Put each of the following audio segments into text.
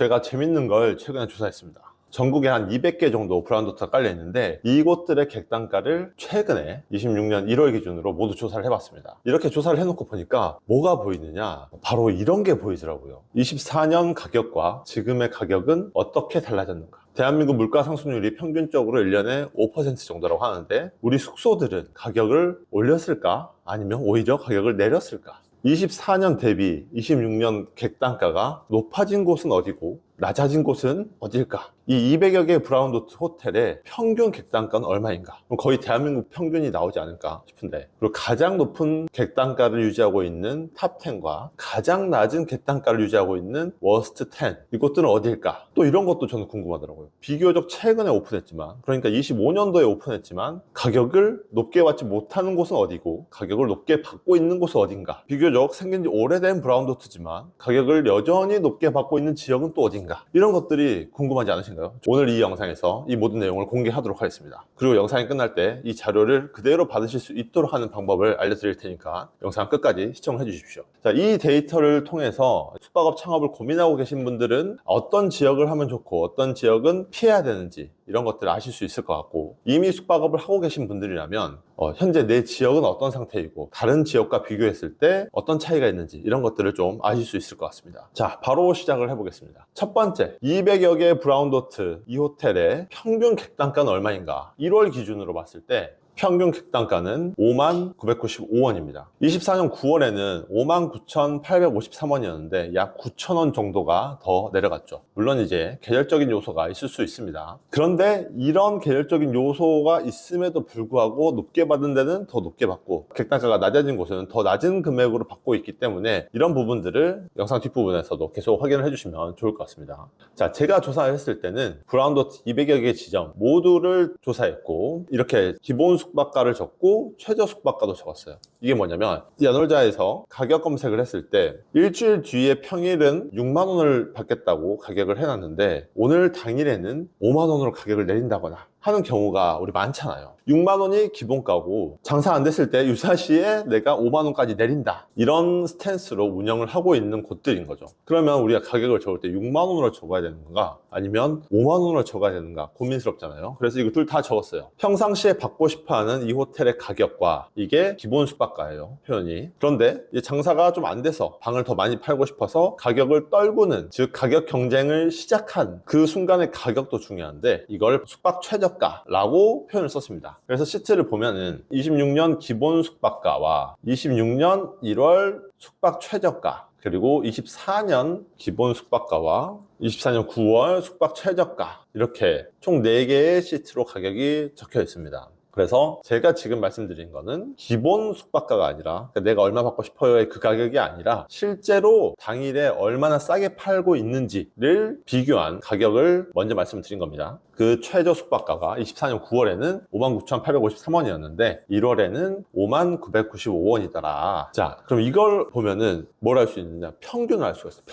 제가 재밌는 걸 최근에 조사했습니다. 전국에 한 200개 정도 브라운도트가 깔려 있는데 이곳들의 객단가를 최근에 26년 1월 기준으로 모두 조사를 해봤습니다. 이렇게 조사를 해놓고 보니까 뭐가 보이느냐, 바로 이런 게 보이더라고요. 24년 가격과 지금의 가격은 어떻게 달라졌는가. 대한민국 물가 상승률이 평균적으로 1년에 5% 정도라고 하는데 우리 숙소들은 가격을 올렸을까? 아니면 오히려 가격을 내렸을까? 24년 대비 26년 객단가가 높아진 곳은 어디고 낮아진 곳은 어딜까? 이 200여 개의 브라운도트 호텔의 평균 객단가는 얼마인가? 그럼 거의 대한민국 평균이 나오지 않을까 싶은데, 그리고 가장 높은 객단가를 유지하고 있는 탑10과 가장 낮은 객단가를 유지하고 있는 워스트 10, 이곳들은 어딜까? 또 이런 것도 저는 궁금하더라고요. 비교적 최근에 오픈했지만, 그러니까 25년도에 오픈했지만 가격을 높게 받지 못하는 곳은 어디고 가격을 높게 받고 있는 곳은 어딘가? 비교적 생긴 지 오래된 브라운도트지만 가격을 여전히 높게 받고 있는 지역은 또 어딘가? 이런 것들이 궁금하지 않으신가요? 오늘 이 영상에서 이 모든 내용을 공개하도록 하겠습니다. 그리고 영상이 끝날 때 이 자료를 그대로 받으실 수 있도록 하는 방법을 알려드릴 테니까 영상 끝까지 시청해 주십시오. 자, 이 데이터를 통해서 숙박업 창업을 고민하고 계신 분들은 어떤 지역을 하면 좋고 어떤 지역은 피해야 되는지 이런 것들을 아실 수 있을 것 같고, 이미 숙박업을 하고 계신 분들이라면 현재 내 지역은 어떤 상태이고 다른 지역과 비교했을 때 어떤 차이가 있는지 이런 것들을 좀 아실 수 있을 것 같습니다. 자, 바로 시작을 해보겠습니다. 첫 번째, 200여 개의 브라운도트 이 호텔의 평균 객단가는 얼마인가? 1월 기준으로 봤을 때 평균 객단가는 59,995원입니다. 24년 9월에는 59,853원이었는데 약 9,000원 정도가 더 내려갔죠. 물론 이제 계절적인 요소가 있을 수 있습니다. 그런데 이런 계절적인 요소가 있음에도 불구하고 높게 받은 데는 더 높게 받고 객단가가 낮아진 곳은 더 낮은 금액으로 받고 있기 때문에 이런 부분들을 영상 뒷부분에서도 계속 확인을 해주시면 좋을 것 같습니다. 자, 제가 조사했을 때는 브라운도트 200여 개 지점 모두를 조사했고, 이렇게 기본 숙박가를 적고 최저 숙박가도 적었어요. 이게 뭐냐면 야놀자에서 가격 검색을 했을 때 일주일 뒤에 평일은 6만 원을 받겠다고 가격을 해놨는데 오늘 당일에는 5만 원으로 가격을 내린다거나 하는 경우가 우리 많잖아요. 6만 원이 기본가고 장사 안 됐을 때 유사시에 내가 5만 원까지 내린다, 이런 스탠스로 운영을 하고 있는 곳들인 거죠. 그러면 우리가 가격을 적을 때 6만 원으로 적어야 되는 건가 아니면 5만 원으로 적어야 되는가 고민스럽잖아요. 그래서 이것들 다 적었어요. 평상시에 받고 싶어하는 이 호텔의 가격과 이게 기본 숙박가예요, 표현이. 그런데 이제 장사가 좀 안 돼서 방을 더 많이 팔고 싶어서 가격을 떨구는, 즉 가격 경쟁을 시작한 그 순간의 가격도 중요한데 이걸 숙박 최저가라고 표현을 썼습니다. 그래서 시트를 보면은 26년 기본 숙박가와 26년 1월 숙박 최저가, 그리고 24년 기본 숙박가와 24년 9월 숙박 최저가, 이렇게 총 4개의 시트로 가격이 적혀 있습니다. 그래서 제가 지금 말씀드린 거는 기본 숙박가가 아니라, 그러니까 내가 얼마 받고 싶어요의 그 가격이 아니라 실제로 당일에 얼마나 싸게 팔고 있는지를 비교한 가격을 먼저 말씀드린 겁니다. 그 최저 숙박가가 24년 9월에는 59,853원이었는데 1월에는 59,995원이더라. 자, 그럼 이걸 보면은 뭘 할 수 있느냐? 평균을 알 수가 있어요.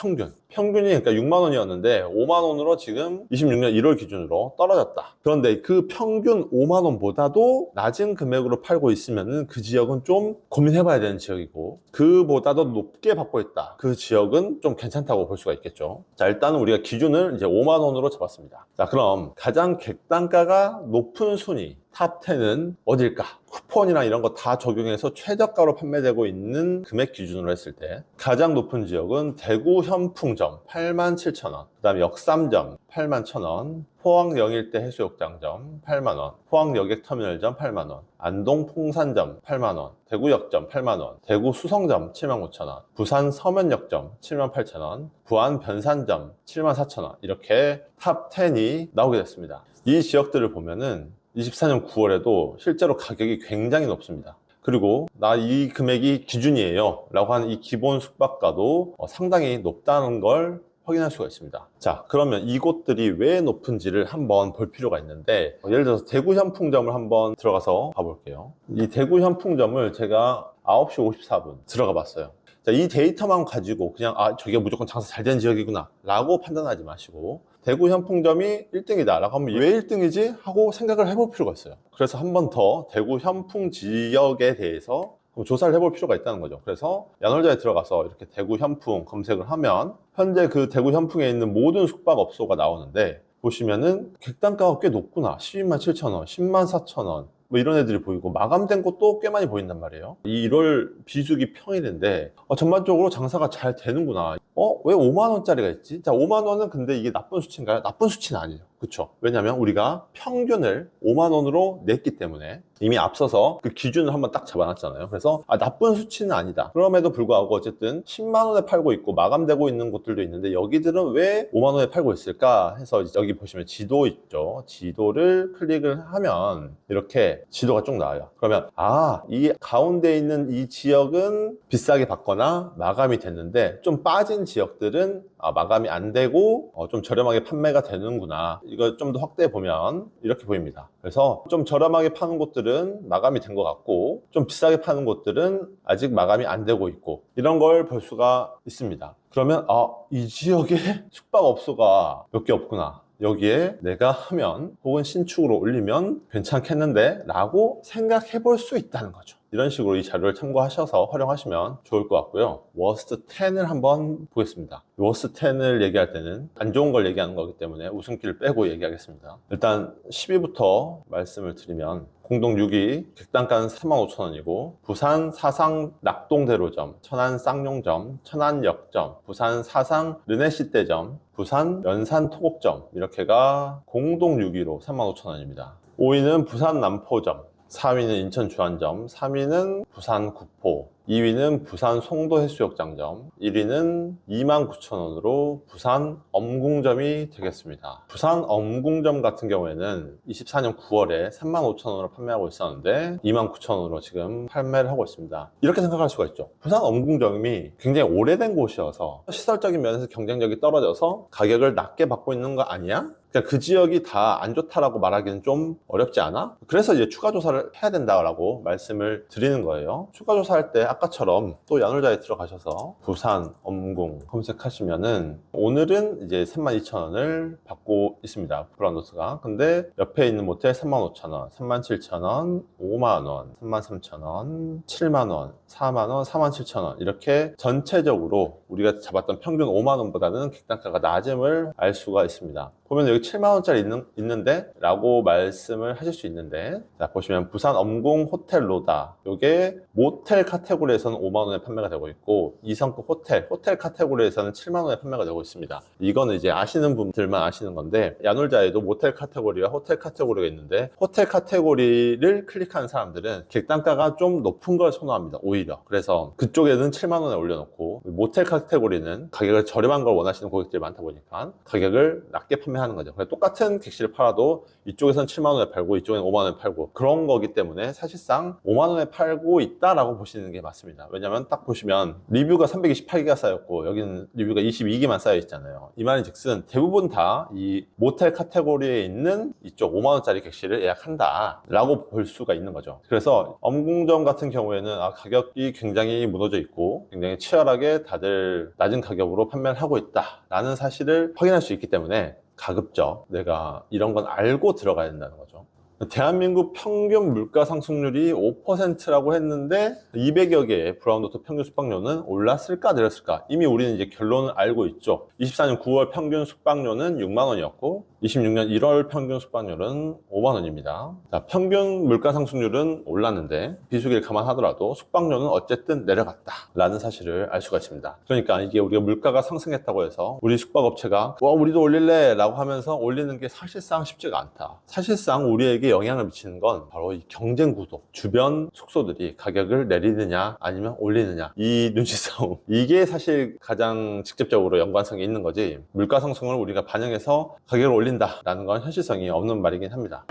평균이 그러니까 6만 원이었는데 5만 원으로 지금 26년 1월 기준으로 떨어졌다. 그런데 그 평균 5만 원보다도 낮은 금액으로 팔고 있으면은 그 지역은 좀 고민해봐야 되는 지역이고, 그보다도 높게 받고 있다, 그 지역은 좀 괜찮다고 볼 수가 있겠죠. 자, 일단은 우리가 기준을 이제 5만 원으로 잡았습니다. 자, 그럼 가장 객단가가 높은 순위 탑10은 어딜까? 쿠폰이랑 이런 거 다 적용해서 최저가로 판매되고 있는 금액 기준으로 했을 때 가장 높은 지역은 대구 현풍점 87,000원, 그 다음에 역삼점 81,000원, 포항 영일대 해수욕장점 8만원, 포항 여객터미널점 8만원, 안동 풍산점 8만원, 대구 역점 8만원, 대구 수성점 75,000원, 부산 서면역점 78,000원, 부안 변산점 74,000원, 이렇게 탑10이 나오게 됐습니다. 이 지역들을 보면은 24년 9월에도 실제로 가격이 굉장히 높습니다. 그리고 나 이 금액이 기준이에요 라고 하는 이 기본 숙박가도 상당히 높다는 걸 확인할 수가 있습니다. 자, 그러면 이곳들이 왜 높은지를 한번 볼 필요가 있는데, 예를 들어서 대구 현풍점을 한번 들어가서 봐볼게요. 이 대구 현풍점을 제가 9시 54분 들어가 봤어요. 자, 이 데이터만 가지고 그냥 저게 무조건 장사 잘 되는 지역이구나 라고 판단하지 마시고, 대구 현풍점이 1등이다 라고 하면 왜 1등이지? 하고 생각을 해볼 필요가 있어요. 그래서 한 번 더 대구 현풍 지역에 대해서 그럼 조사를 해볼 필요가 있다는 거죠. 그래서 야놀자에 들어가서 이렇게 대구 현풍 검색을 하면 현재 그 대구 현풍에 있는 모든 숙박업소가 나오는데, 보시면은 객단가가 꽤 높구나. 12만 7천 원, 10만 4천 원, 뭐 이런 애들이 보이고, 마감된 곳도 꽤 많이 보인단 말이에요. 이 1월 비수기 평일인데 전반적으로 장사가 잘 되는구나. 왜 5만 원짜리가 있지? 자, 5만 원은 근데 이게 나쁜 수치인가요? 나쁜 수치는 아니에요. 그쵸? 왜냐면 우리가 평균을 5만 원으로 냈기 때문에 이미 앞서서 그 기준을 한번 딱 잡아놨잖아요. 그래서 나쁜 수치는 아니다. 그럼에도 불구하고 어쨌든 10만 원에 팔고 있고 마감되고 있는 곳들도 있는데, 여기들은 왜 5만 원에 팔고 있을까 해서 여기 보시면 지도 있죠. 지도를 클릭을 하면 이렇게 지도가 쭉 나와요. 그러면 이 가운데 있는 이 지역은 비싸게 받거나 마감이 됐는데, 좀 빠진 지역들은 마감이 안 되고 좀 저렴하게 판매가 되는구나. 이걸 좀 더 확대해 보면 이렇게 보입니다. 그래서 좀 저렴하게 파는 곳들은 마감이 된 것 같고, 좀 비싸게 파는 곳들은 아직 마감이 안 되고 있고, 이런 걸 볼 수가 있습니다. 그러면 이 지역에 숙박업소가 몇 개 없구나, 여기에 내가 하면 혹은 신축으로 올리면 괜찮겠는데 라고 생각해 볼 수 있다는 거죠. 이런 식으로 이 자료를 참고하셔서 활용하시면 좋을 것 같고요. 워스트 10을 한번 보겠습니다. 워스트 10을 얘기할 때는 안 좋은 걸 얘기하는 거기 때문에 웃음기를 빼고 얘기하겠습니다. 일단 10위부터 말씀을 드리면, 공동 6위 객단가는 45,000원이고, 부산 사상 낙동대로점, 천안 쌍용점, 천안 역점, 부산 사상 르네시대점, 부산 연산 토곡점, 이렇게가 공동 6위로 35,000원입니다. 5위는 부산 남포점, 4위는 인천 주안점, 3위는 부산 구포, 2위는 부산 송도 해수욕장점, 1위는 29,000원으로 부산 엄궁점이 되겠습니다. 부산 엄궁점 같은 경우에는 24년 9월에 35,000원으로 판매하고 있었는데 29,000원으로 지금 판매를 하고 있습니다. 이렇게 생각할 수가 있죠. 부산 엄궁점이 굉장히 오래된 곳이어서 시설적인 면에서 경쟁력이 떨어져서 가격을 낮게 받고 있는 거 아니야? 그러니까 그 지역이 다 안 좋다라고 말하기는 좀 어렵지 않아? 그래서 이제 추가 조사를 해야 된다라고 말씀을 드리는 거예요. 추가 조사할 때 아까처럼 또 야놀자에 들어가셔서 부산 엄궁 검색하시면은 오늘은 이제 32,000원을 받고 있습니다. 브라운도스가. 근데 옆에 있는 모텔 35,000원, 37,000원, 5만원, 33,000원, 7만원, 4만원, 47,000원, 이렇게 전체적으로 우리가 잡았던 평균 5만원보다는 객단가가 낮음을 알 수가 있습니다. 보면 여기 7만원짜리 있는데 라고 말씀을 하실 수 있는데, 자, 보시면 부산 엄궁 호텔로다, 요게 모텔 카테고리에서는 5만원에 판매가 되고 있고, 2성급 호텔 카테고리에서는 7만원에 판매가 되고 있습니다. 이거는 이제 아시는 분들만 아시는 건데, 야놀자에도 모텔 카테고리와 호텔 카테고리가 있는데, 호텔 카테고리를 클릭하는 사람들은 객단가가 좀 높은 걸 선호합니다, 오히려. 그래서 그쪽에는 7만원에 올려놓고, 모텔 카테고리는 가격을 저렴한 걸 원하시는 고객들이 많다 보니까 가격을 낮게 판매하는 거죠. 똑같은 객실을 팔아도 이쪽에서는 7만원에 팔고 이쪽에는 5만원에 팔고, 그런 거기 때문에 사실상 5만원에 팔고 있다라고 보시는 게 맞습니다. 왜냐면 딱 보시면 리뷰가 328개가 쌓였고 여기는 리뷰가 22개만 쌓여 있잖아요. 이 말인 즉슨 대부분 다 이 모텔 카테고리에 있는 이쪽 5만원짜리 객실을 예약한다 라고 볼 수가 있는 거죠. 그래서 엄궁점 같은 경우에는 가격이 굉장히 무너져 있고 굉장히 치열하게 다들 낮은 가격으로 판매를 하고 있다 라는 사실을 확인할 수 있기 때문에 가급적 내가 이런 건 알고 들어가야 된다는 거죠. 대한민국 평균 물가 상승률이 5%라고 했는데 200여 개의 브라운도트 평균 숙박료는 올랐을까 내렸을까? 이미 우리는 이제 결론을 알고 있죠. 24년 9월 평균 숙박료는 6만 원이었고 26년 1월 평균 숙박료는 5만 원입니다. 자, 평균 물가 상승률은 올랐는데 비수기를 감안하더라도 숙박료는 어쨌든 내려갔다 라는 사실을 알 수가 있습니다. 그러니까 이게 우리가 물가가 상승했다고 해서 우리 숙박업체가 우리도 올릴래 라고 하면서 올리는 게 사실상 쉽지가 않다. 사실상 우리에게 영향을 미치는 건 바로 이 경쟁 구도, 주변 숙소들이 가격을 내리느냐 아니면 올리느냐, 이 눈치싸움, 이게 사실 가장 직접적으로 연관성이 있는 거지, 물가 상승을 우리가 반영해서 가격을 올린다라는 건 현실성이 없는 말이긴 합니다.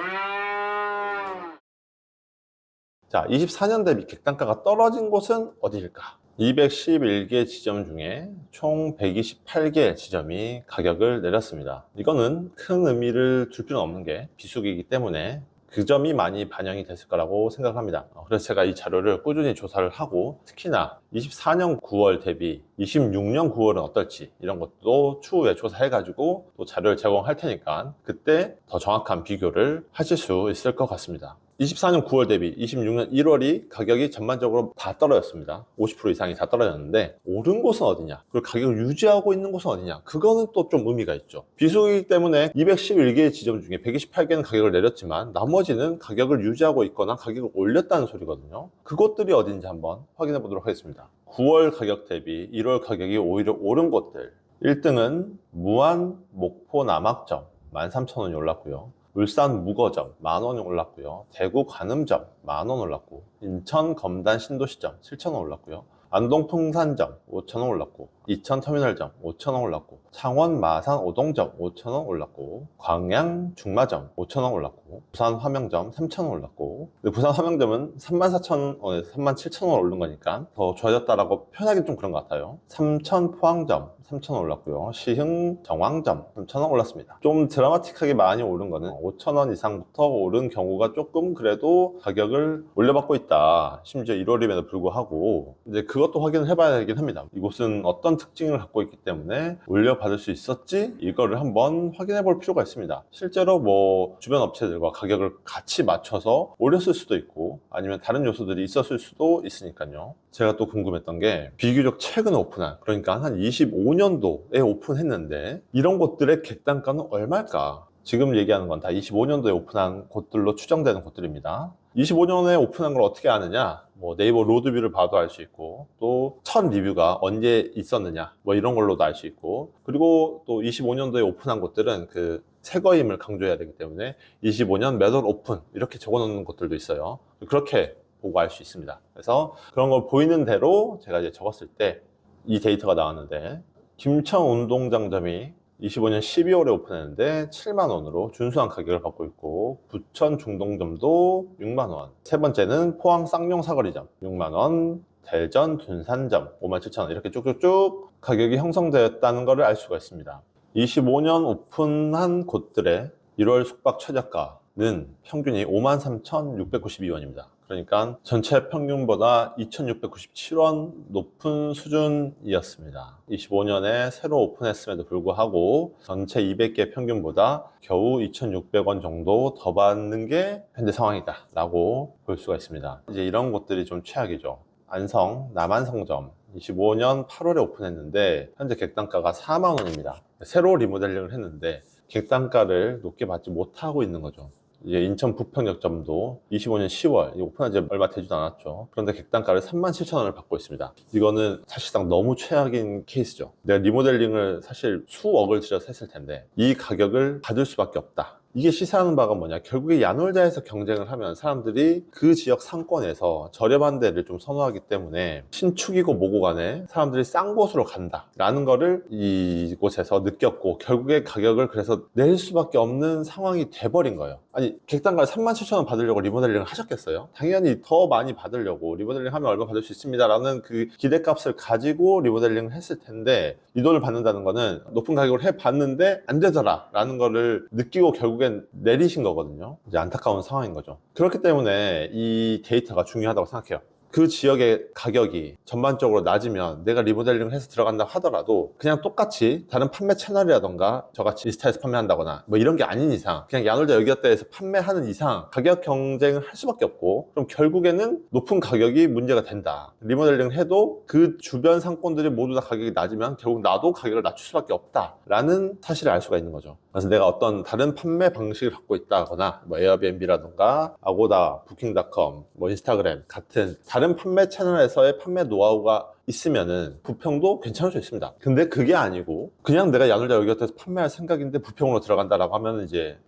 자, 24년 대비 객단가가 떨어진 곳은 어디일까? 211개 지점 중에 총 128개 지점이 가격을 내렸습니다. 이거는 큰 의미를 둘 필요는 없는 게 비수기이기 때문에 그 점이 많이 반영이 됐을 거라고 생각합니다. 그래서 제가 이 자료를 꾸준히 조사를 하고, 특히나 24년 9월 대비 26년 9월은 어떨지 이런 것도 추후에 조사해가지고 또 자료를 제공할 테니까 그때 더 정확한 비교를 하실 수 있을 것 같습니다. 24년 9월 대비 26년 1월이 가격이 전반적으로 다 떨어졌습니다. 50% 이상이 다 떨어졌는데 오른 곳은 어디냐? 그리고 가격을 유지하고 있는 곳은 어디냐? 그거는 또 좀 의미가 있죠. 비수기이기 때문에 211개의 지점 중에 128개는 가격을 내렸지만 나머지는 가격을 유지하고 있거나 가격을 올렸다는 소리거든요. 그것들이 어딘지 한번 확인해 보도록 하겠습니다. 9월 가격 대비 1월 가격이 오히려 오른 곳들. 1등은 무안, 목포, 남학점 13,000원이 올랐고요. 울산 무거점 10,000원이 올랐고요. 대구 관음점 10,000원 올랐고, 인천 검단 신도시점 7,000원 올랐고요. 안동 풍산점 5,000원 올랐고, 이천 터미널점 5,000원 올랐고, 창원 마산 오동점 5,000원 올랐고, 광양 중마점 5,000원 올랐고, 부산 화명점 3,000원 올랐고, 부산 화명점은 34,000원에서 37,000원 오른 거니까 더 좋아졌다라고 표현하기 좀 그런 것 같아요. 삼천 포항점 3,000원 올랐고요. 시흥 정왕점 3,000원 올랐습니다. 좀 드라마틱하게 많이 오른 거는 5,000원 이상부터 오른 경우가 조금 그래도 가격을 올려받고 있다. 심지어 1월임에도 불구하고 이제 그것도 확인을 해봐야 되긴 합니다. 이곳은 어떤 특징을 갖고 있기 때문에 올려받을 수 있었지? 이거를 한번 확인해 볼 필요가 있습니다. 실제로 뭐 주변 업체들과 가격을 같이 맞춰서 올렸을 수도 있고 아니면 다른 요소들이 있었을 수도 있으니까요. 제가 또 궁금했던 게 비교적 최근에 오픈한, 그러니까 한 25년도에 오픈했는데 이런 곳들의 객단가는 얼마일까? 지금 얘기하는 건 다 25년도에 오픈한 곳들로 추정되는 곳들입니다. 25년에 오픈한 걸 어떻게 아느냐? 뭐 네이버 로드뷰를 봐도 알 수 있고, 또 첫 리뷰가 언제 있었느냐 뭐 이런 걸로도 알 수 있고, 그리고 또 25년도에 오픈한 곳들은 그 새거임을 강조해야 되기 때문에 25년 몇 월 오픈 이렇게 적어 놓는 곳들도 있어요. 그렇게 보고 알 수 있습니다. 그래서 그런 걸 보이는 대로 제가 이제 적었을 때 이 데이터가 나왔는데, 김천 운동장점이 25년 12월에 오픈했는데 7만원으로 준수한 가격을 받고 있고, 부천 중동점도 6만원, 세 번째는 포항 쌍용 사거리점 6만원, 대전 둔산점 57,000원, 이렇게 쭉쭉쭉 가격이 형성되었다는 것을 알 수가 있습니다. 25년 오픈한 곳들의 1월 숙박 최저가는 평균이 53,692원입니다. 그러니까 전체 평균보다 2,697원 높은 수준이었습니다. 25년에 새로 오픈했음에도 불구하고 전체 200개 평균보다 겨우 2,600원 정도 더 받는 게 현재 상황이다 라고 볼 수가 있습니다. 이제 이런 곳들이 좀 최악이죠. 안성 남한성점 25년 8월에 오픈했는데 현재 객단가가 4만원입니다. 새로 리모델링을 했는데 객단가를 높게 받지 못하고 있는 거죠. 이제 인천 부평역점도 25년 10월 오픈한 지 얼마 되지도 않았죠. 그런데 객단가를 37,000원을 받고 있습니다. 이거는 사실상 너무 최악인 케이스죠. 내가 리모델링을 사실 수억을 들여서 했을 텐데 이 가격을 받을 수밖에 없다. 이게 시사하는 바가 뭐냐, 결국에 야놀자에서 경쟁을 하면 사람들이 그 지역 상권에서 저렴한 데를 좀 선호하기 때문에 신축이고 뭐고 간에 사람들이 싼 곳으로 간다 라는 거를 이곳에서 느꼈고, 결국에 가격을 그래서 낼 수밖에 없는 상황이 돼버린 거예요. 아니, 객단가를 37,000원 받으려고 리모델링을 하셨겠어요? 당연히 더 많이 받으려고, 리모델링 하면 얼마 받을 수 있습니다 라는 그 기대값을 가지고 리모델링을 했을 텐데, 이 돈을 받는다는 거는 높은 가격을 해봤는데 안 되더라 라는 거를 느끼고 결국엔 내리신 거거든요. 이제 안타까운 상황인 거죠. 그렇기 때문에 이 데이터가 중요하다고 생각해요. 그 지역의 가격이 전반적으로 낮으면 내가 리모델링을 해서 들어간다 하더라도 그냥 똑같이 다른 판매 채널이라던가 저같이 인스타에서 판매한다거나 뭐 이런 게 아닌 이상, 그냥 야놀자 여기였다에서 판매하는 이상 가격 경쟁을 할 수밖에 없고, 그럼 결국에는 높은 가격이 문제가 된다. 리모델링을 해도 그 주변 상권들이 모두 다 가격이 낮으면 결국 나도 가격을 낮출 수밖에 없다 라는 사실을 알 수가 있는 거죠. 그래서 내가 어떤 다른 판매 방식을 갖고 있다거나 뭐 에어비앤비라던가 아고다, 부킹닷컴, 뭐 인스타그램 같은 다른 판매 채널에서의 판매 노하우가 있으면은 부평도 괜찮을 수 있습니다. 근데 그게 아니고 그냥 내가 야놀자 여기서 판매할 생각인데 부평으로 들어간다라고 하면 이제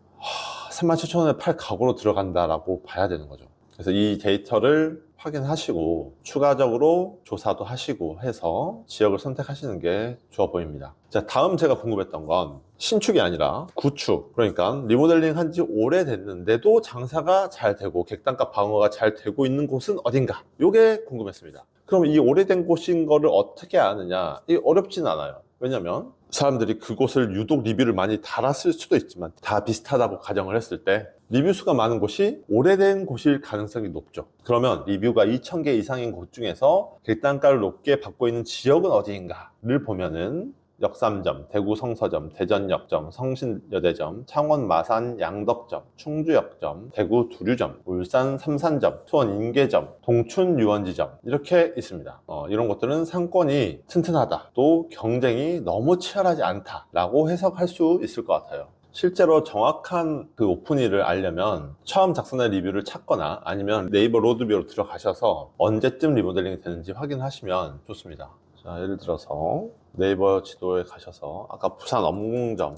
37,000원에 팔 각오로 들어간다라고 봐야 되는 거죠. 그래서 이 데이터를 확인하시고 추가적으로 조사도 하시고 해서 지역을 선택하시는 게 좋아 보입니다. 자, 다음 제가 궁금했던 건 신축이 아니라 구축, 그러니까 리모델링 한 지 오래됐는데도 장사가 잘 되고 객단가 방어가 잘 되고 있는 곳은 어딘가, 이게 궁금했습니다. 그럼 이 오래된 곳인 거를 어떻게 아느냐? 이게 어렵지는 않아요. 왜냐면 사람들이 그곳을 유독 리뷰를 많이 달았을 수도 있지만 다 비슷하다고 가정을 했을 때 리뷰 수가 많은 곳이 오래된 곳일 가능성이 높죠. 그러면 리뷰가 2,000개 이상인 곳 중에서 객단가를 높게 받고 있는 지역은 어디인가를 보면은 역삼점, 대구 성서점, 대전역점, 성신여대점, 창원 마산 양덕점, 충주역점, 대구 두류점, 울산 삼산점, 수원 인계점, 동춘 유원지점 이렇게 있습니다. 이런 것들은 상권이 튼튼하다, 또 경쟁이 너무 치열하지 않다라고 해석할 수 있을 것 같아요. 실제로 정확한 그 오픈일을 알려면 처음 작성된 리뷰를 찾거나 아니면 네이버 로드뷰로 들어가셔서 언제쯤 리모델링이 되는지 확인하시면 좋습니다. 자, 예를 들어서 네이버 지도에 가셔서 아까 부산 엄궁점,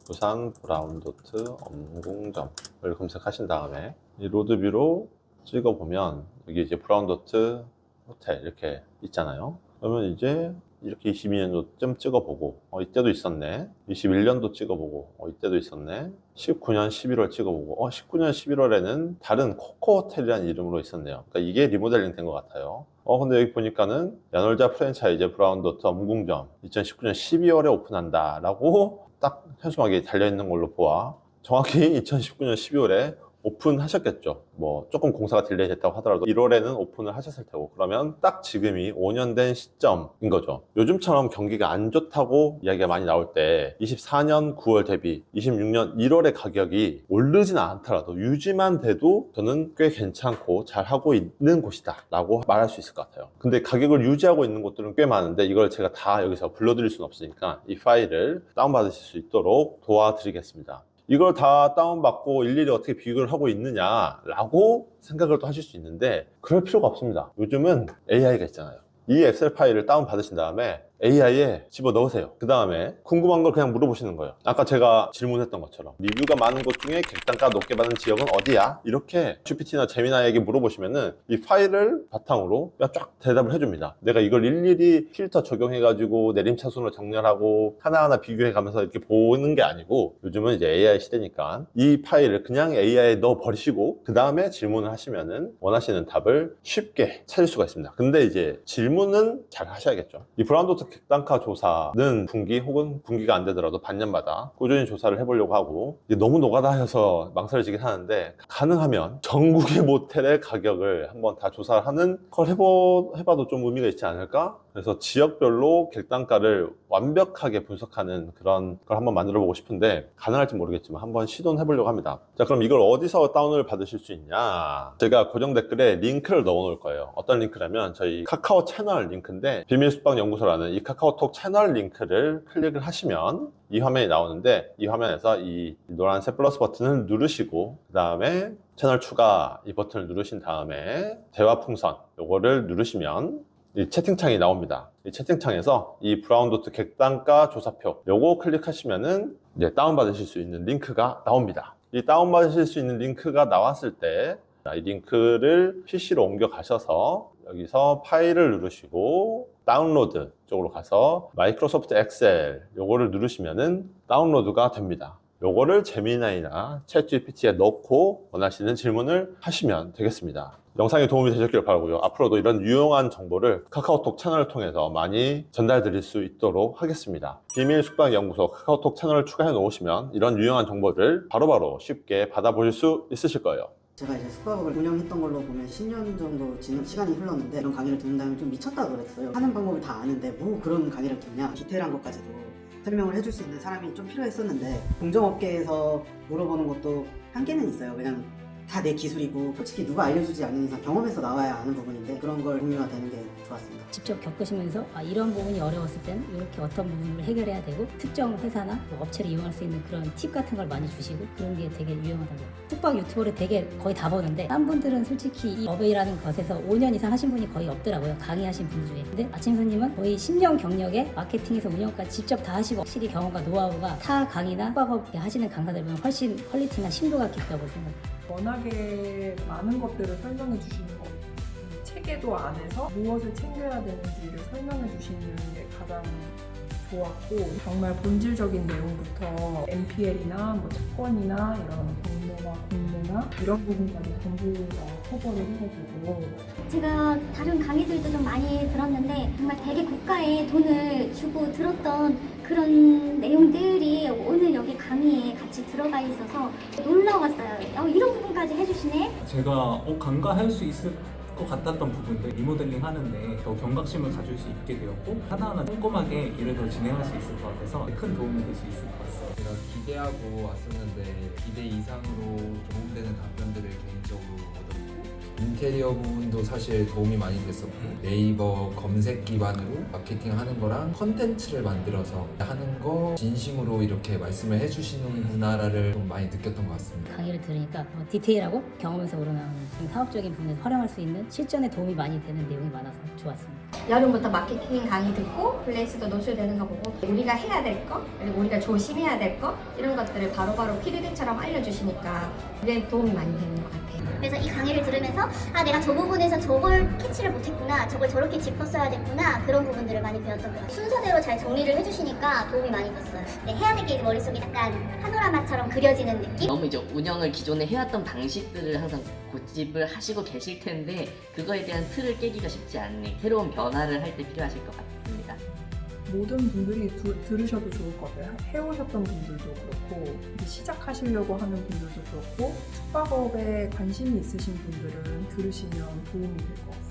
부산 브라운도트 엄궁점을 검색하신 다음에 이 로드뷰로 찍어보면 여기 이제 브라운도트 호텔 이렇게 있잖아요. 그러면 이제 이렇게 22년도쯤 찍어보고 이때도 있었네, 21년도 찍어보고 이때도 있었네, 19년 11월 찍어보고 19년 11월에는 다른 코코호텔이라는 이름으로 있었네요. 그러니까 이게 리모델링 된 것 같아요. 근데 여기 보니까는 야놀자 프랜차이즈 브라운도트 엄궁점 2019년 12월에 오픈한다 라고 딱 현수막이 달려있는 걸로 보아 정확히 2019년 12월에 오픈하셨겠죠. 뭐 조금 공사가 딜레이 됐다고 하더라도 1월에는 오픈을 하셨을 테고, 그러면 딱 지금이 5년 된 시점인 거죠. 요즘처럼 경기가 안 좋다고 이야기가 많이 나올 때 24년 9월 대비 26년 1월의 가격이 오르진 않더라도 유지만 돼도 저는 꽤 괜찮고 잘하고 있는 곳이다 라고 말할 수 있을 것 같아요. 근데 가격을 유지하고 있는 곳들은 꽤 많은데 이걸 제가 다 여기서 불러드릴 수는 없으니까 이 파일을 다운받으실 수 있도록 도와드리겠습니다. 이걸 다 다운받고 일일이 어떻게 비교를 하고 있느냐라고 생각을 또 하실 수 있는데 그럴 필요가 없습니다. 요즘은 AI가 있잖아요. 이 엑셀 파일을 다운받으신 다음에 AI에 집어넣으세요. 그 다음에 궁금한 걸 그냥 물어보시는 거예요. 아까 제가 질문했던 것처럼 리뷰가 많은 곳 중에 객단가 높게 받는 지역은 어디야? 이렇게 GPT나 제미나이에게 물어보시면은 이 파일을 바탕으로 쫙 대답을 해줍니다. 내가 이걸 일일이 필터 적용해가지고 내림차순으로 정렬하고 하나하나 비교해가면서 이렇게 보는 게 아니고, 요즘은 이제 AI 시대니까 이 파일을 그냥 AI에 넣어 버리시고 그 다음에 질문을 하시면은 원하시는 답을 쉽게 찾을 수가 있습니다. 근데 이제 질문은 잘 하셔야겠죠. 이 브라운도트 객단가 조사는 분기 혹은 분기가 안 되더라도 반년마다 꾸준히 조사를 해보려고 하고, 이게 너무 노가다 해서 망설여지긴 하는데 가능하면 전국의 모텔의 가격을 한번 다 조사를 하는 걸 해봐도 좀 의미가 있지 않을까? 그래서 지역별로 객단가를 완벽하게 분석하는 그런 걸 한번 만들어 보고 싶은데 가능할지 모르겠지만 한번 시도는 해보려고 합니다. 자, 그럼 이걸 어디서 다운을 받으실 수 있냐? 제가 고정 댓글에 링크를 넣어 놓을 거예요. 어떤 링크라면 저희 카카오 채널 링크인데, 비밀숙박연구소라는 이 카카오톡 채널 링크를 클릭을 하시면 이 화면이 나오는데, 이 화면에서 이 노란색 플러스 버튼을 누르시고 그 다음에 채널 추가 이 버튼을 누르신 다음에 대화 풍선 요거를 누르시면 이 채팅창이 나옵니다. 이 채팅창에서 이 브라운도트 객단가 조사표 요거 클릭하시면은 이제 다운받으실 수 있는 링크가 나옵니다. 이 다운받으실 수 있는 링크가 나왔을 때 이 링크를 PC로 옮겨 가셔서 여기서 파일을 누르시고 다운로드 쪽으로 가서 마이크로소프트 엑셀 요거를 누르시면은 다운로드가 됩니다. 요거를 제미나이나 챗GPT에 넣고 원하시는 질문을 하시면 되겠습니다. 영상이 도움이 되셨길 바라고요. 앞으로도 이런 유용한 정보를 카카오톡 채널을 통해서 많이 전달 드릴 수 있도록 하겠습니다. 비밀숙박연구소 카카오톡 채널을 추가해 놓으시면 이런 유용한 정보를 바로바로 쉽게 받아보실 수 있으실 거예요. 제가 이제 숙박업을 운영했던 걸로 보면 10년 정도 지난 시간이 흘렀는데 이런 강의를 듣는다면 좀 미쳤다 그랬어요. 하는 방법을 다 아는데 뭐 그런 강의를 듣냐, 디테일한 것까지도 설명을 해줄 수 있는 사람이 좀 필요했었는데, 공정업계에서 물어보는 것도 한계는 있어요. 왜냐면 다 내 기술이고 솔직히 누가 알려주지 않는 이상 경험에서 나와야 아는 부분인데 그런 걸 공유가 되는 게 좋았습니다. 직접 겪으시면서 이런 부분이 어려웠을 땐 이렇게 어떤 부분을 해결해야 되고, 특정 회사나 뭐 업체를 이용할 수 있는 그런 팁 같은 걸 많이 주시고, 그런 게 되게 유용하다고. 숙박 유튜버를 되게 거의 다 보는데 딴 분들은 솔직히 이 업이라는 것에서 5년 이상 하신 분이 거의 없더라고요. 강의하신 분 중에. 근데 아침 손님은 거의 10년 경력에 마케팅에서 운영까지 직접 다 하시고, 확실히 경험과 노하우가 타 강의나 숙박업 하시는 강사들 보면 훨씬 퀄리티나 심도가 깊다고 생각해요. 워낙에 많은 것들을 설명해 주시는 것 같아요. 이 체계도 안에서 무엇을 챙겨야 되는지를 설명해 주시는 게 가장 좋았고, 정말 본질적인 내용부터 NPL이나 뭐 채권이나 이런 경매나 공매나 이런 부분까지 전부 다 커버를 해가지고, 제가 다른 강의들도 좀 많이 들었는데 정말 되게 고가의 돈을 주고 들었던 그런 내용들이 오늘 여기 강의에 같이 들어가 있어서 놀라웠어요. 이런 부분까지 해주시네. 제가 강가할 수 있을 것 같았던 부분들 리모델링 하는데 더 경각심을 가질 수 있게 되었고 하나하나 꼼꼼하게 일을 더 진행할 수 있을 것 같아서 큰 도움이 될 수 있을 것 같아요. 제가 기대하고 왔었는데 기대 이상으로 도움되는 답변들을 개인적으로 얻었고 인테리어 부분도 사실 도움이 많이 됐었고 네이버 검색 기반으로 마케팅하는 거랑 컨텐츠를 만들어서 하는 거 진심으로 이렇게 말씀을 해주시는구나를 좀 많이 느꼈던 것 같습니다. 강의를 들으니까 디테일하고 경험에서 우러나오는 좀 사업적인 부분에서 활용할 수 있는 실전에 도움이 많이 되는 내용이 많아서 좋았습니다. 여름부터 마케팅 강의 듣고 플레이스도 노출되는 거 보고 우리가 해야 될 거, 그리고 우리가 조심해야 될 거 이런 것들을 바로바로 피드백처럼 알려주시니까 그게 도움이 많이 되는 것 같아요. 그래서 이 강의를 들으면서 아 내가 저 부분에서 저걸 캐치를 못했구나, 저걸 저렇게 짚었어야 됐구나, 그런 부분들을 많이 배웠던 것 같아요. 순서대로 잘 정리를 해주시니까 도움이 많이 됐어요. 네, 해야 될 게 머릿속에 약간 파노라마처럼 그려지는 느낌? 너무 이제 운영을 기존에 해왔던 방식들을 항상 고집을 하시고 계실 텐데 그거에 대한 틀을 깨기가 쉽지 않는 새로운 변화를 할 때 필요하실 것 같습니다. 모든 분들이 들으셔도 좋을 것 같아요. 해오셨던 분들도 그렇고 이제 시작하시려고 하는 분들도 그렇고 숙박업에 관심이 있으신 분들은 들으시면 도움이 될 것 같아요.